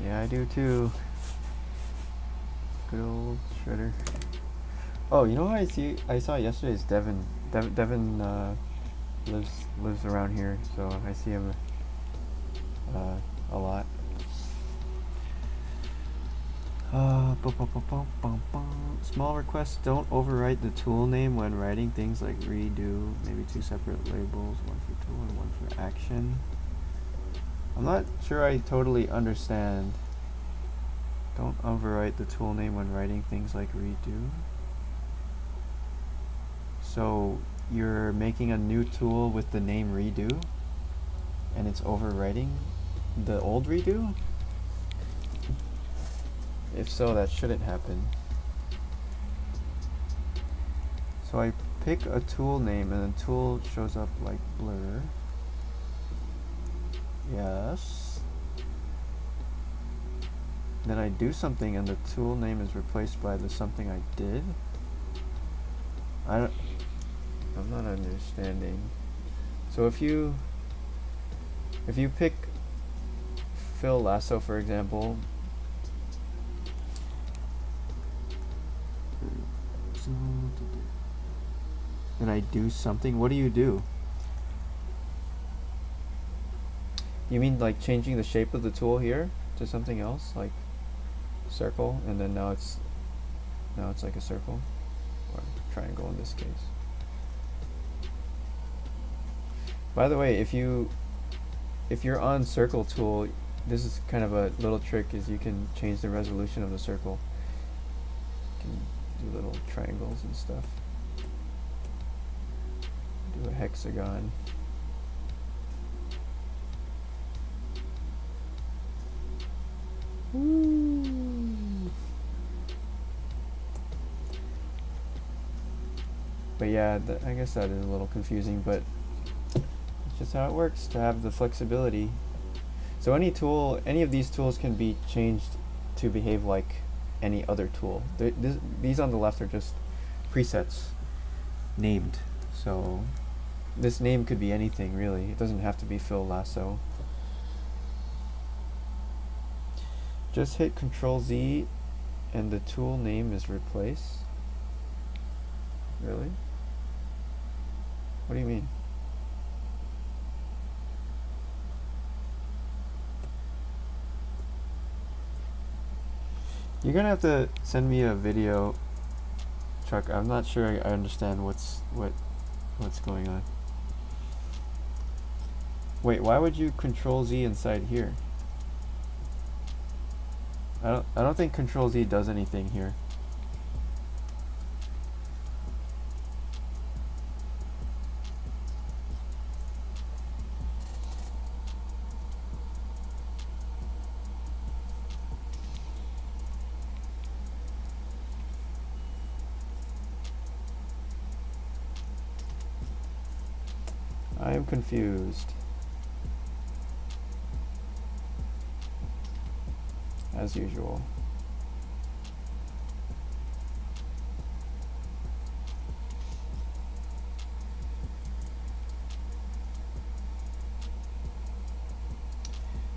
Yeah, I do too. Good old Shredder. Oh, you know what I saw yesterday is Devin. Devin lives around here, so I see him a lot. Small request, don't overwrite the tool name when writing things like redo. Maybe 2 separate labels, one for tool and one for action. I'm not sure I totally understand Don't overwrite the tool name when writing things like redo. So you're making a new tool with the name redo, and it's overwriting the old redo? If so, that shouldn't happen. So I pick a tool name and the tool shows up like blur. Yes. Then I do something and the tool name is replaced by the something I did. I'm not understanding. So if you pick fill lasso, for example, and I do something, what do you do? You mean like changing the shape of the tool here to something else, like circle, and then now it's like a circle or triangle in this case. By the way, if you're on circle tool, this is kind of a little trick, is you can change the resolution of the circle. You can do little triangles and stuff. Do a hexagon. Woo. But yeah, I guess that is a little confusing, but it's just how it works to have the flexibility. So any of these tools can be changed to behave like any other tool. These on the left are just presets named. So this name could be anything, really. It doesn't have to be fill lasso. Just hit Control Z and the tool name is replaced. Really? What do you mean? You're gonna have to send me a video, Chuck. I'm not sure I understand what's going on. Wait, why would you Control Z inside here? I don't think Control Z does anything here. I am confused. As usual.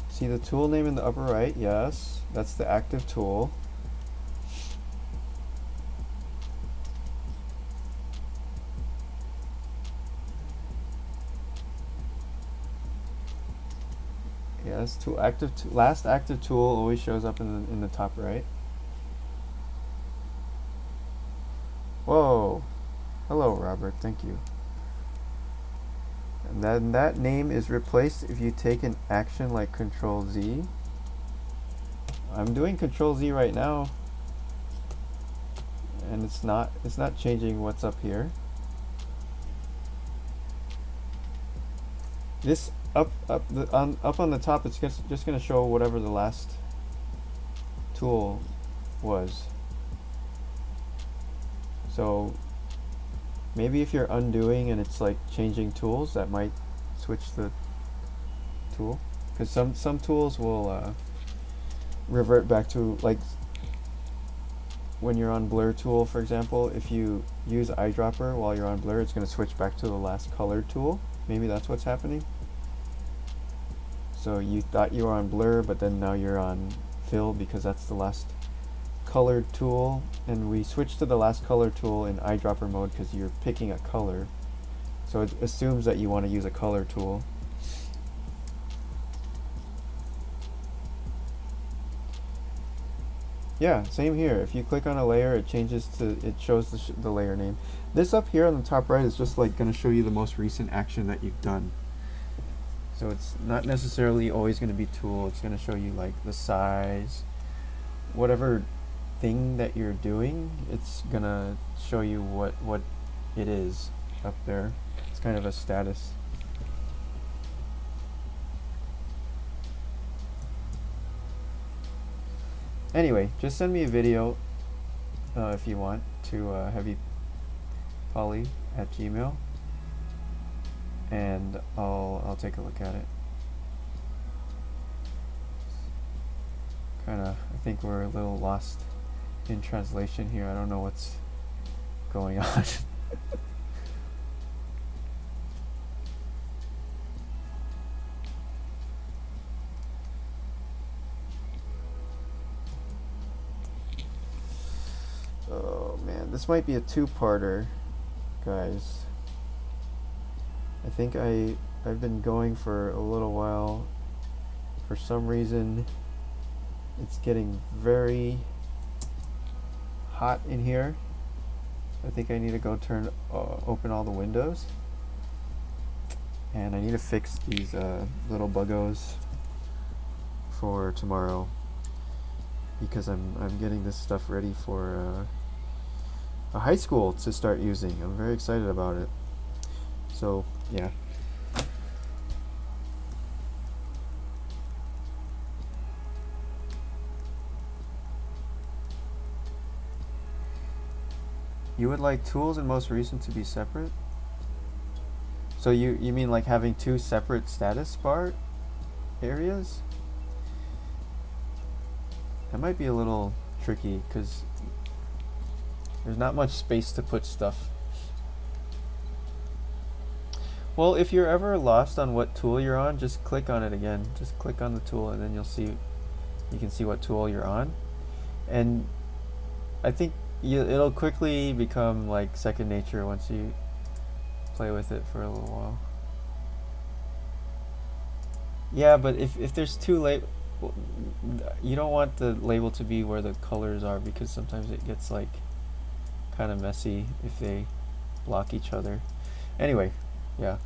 See the tool name in the upper right? Yes, that's the active tool. Yes, last active tool always shows up in the top right. Whoa. Hello, Robert. Thank you. And then that name is replaced if you take an action like Control Z. I'm doing Control Z right now, and it's not changing what's up here. This up on the top, it's just going to show whatever the last tool was. So maybe if you're undoing and it's like changing tools, that might switch the tool, because some tools will revert back to, like when you're on blur tool, for example, if you use eyedropper while you're on blur, it's going to switch back to the last colored tool. Maybe that's what's happening. So you thought you were on blur, but then now you're on fill because that's the last colored tool, and we switched to the last color tool in eyedropper mode because you're picking a color. So it assumes that you want to use a color tool. Yeah, same here. If you click on a layer, it shows the layer name. This up here on the top right is just like going to show you the most recent action that you've done. So it's not necessarily always going to be tool. It's going to show you like the size, whatever thing that you're doing, it's gonna show you what it is up there. It's kind of a status. Anyway, just send me a video if you want to heavypoly@gmail, and I'll take a look at it. I think we're a little lost in translation here. I don't know what's going on. Oh man, this might be a two-parter, guys. I think I've been going for a little while. For some reason, it's getting very hot in here. I think I need to go open all the windows, and I need to fix these little buggos for tomorrow, because I'm getting this stuff ready for a high school to start using. I'm very excited about it. So yeah. You would like tools and most recent to be separate? So you mean like having two separate status bar areas? That might be a little tricky because there's not much space to put stuff. Well, if you're ever lost on what tool you're on, just click on it again. Just click on the tool and then you can see what tool you're on. And I think it'll quickly become like second nature once you play with it for a little while. Yeah, but if there's two labels, you don't want the label to be where the colors are, because sometimes it gets like kind of messy if they block each other. Anyway, yeah.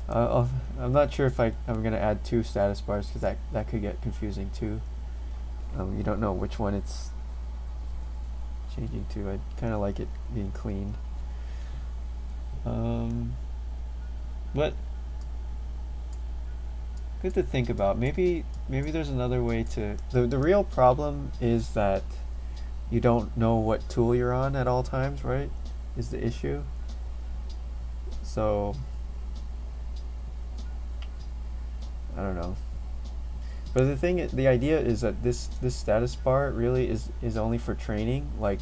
I'm not sure if I'm going to add two status bars, because that could get confusing too. You don't know which one it's changing to. I kind of like it being clean. But good to think about. Maybe there's another way to. The real problem is that you don't know what tool you're on at all times, right? Is the issue. So I don't know. But the idea is that this status bar really is only for training. Like,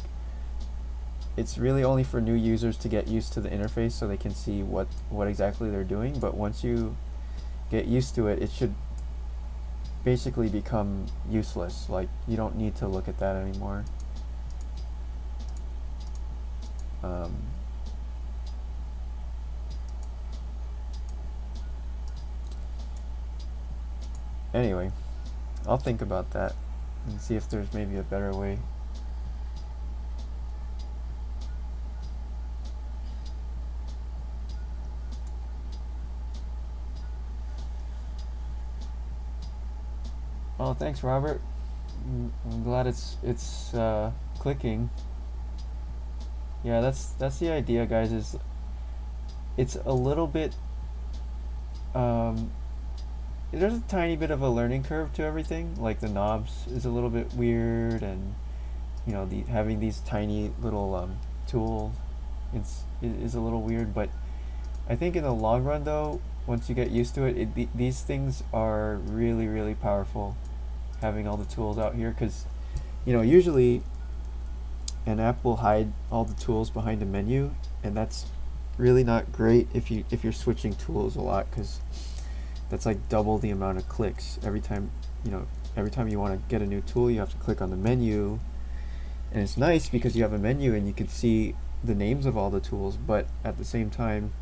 it's really only for new users to get used to the interface so they can see what exactly they're doing. But once you get used to it, it should basically become useless. Like, you don't need to look at that anymore. Anyway, I'll think about that and see if there's maybe a better way. Oh, thanks, Robert. I'm glad it's clicking. Yeah, that's the idea, guys. Is it's a little bit there's a tiny bit of a learning curve to everything. Like, the knobs is a little bit weird, and having these tiny little tools is a little weird. But I think in the long run, though, once you get used to it, these things are really, really powerful, having all the tools out here, because usually an app will hide all the tools behind a menu, and that's really not great if you're switching tools a lot, because that's like double the amount of clicks every time. Every time you want to get a new tool, you have to click on the menu, and it's nice because you have a menu and you can see the names of all the tools, but at the same time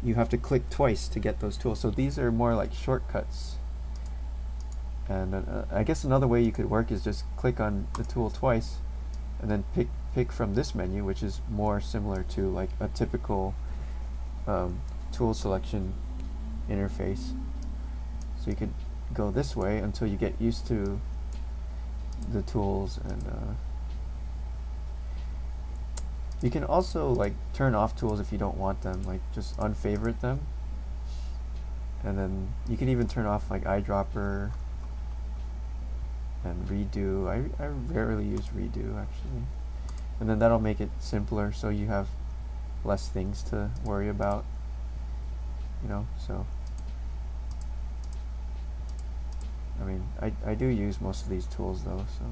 you have to click twice to get those tools. So these are more like shortcuts. And I guess another way you could work is just click on the tool twice and then pick from this menu, which is more similar to like a typical tool selection interface. So you could go this way until you get used to the tools, and you can also like turn off tools if you don't want them, like just unfavorite them, and then you can even turn off like eyedropper and redo. I rarely use redo actually, and then that'll make it simpler so you have less things to worry about, you know. So I mean, I do use most of these tools though, so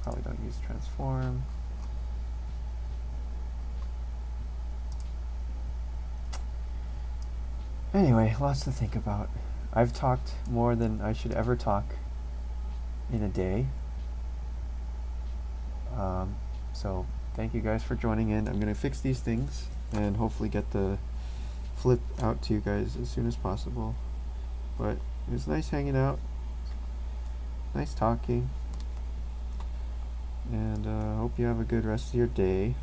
probably don't use transform. Anyway, lots to think about. I've talked more than I should ever talk in a day. So thank you guys for joining in. I'm going to fix these things and hopefully get the flip out to you guys as soon as possible. But it was nice hanging out, nice talking, and hope you have a good rest of your day.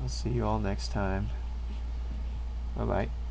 I'll see you all next time. Bye bye.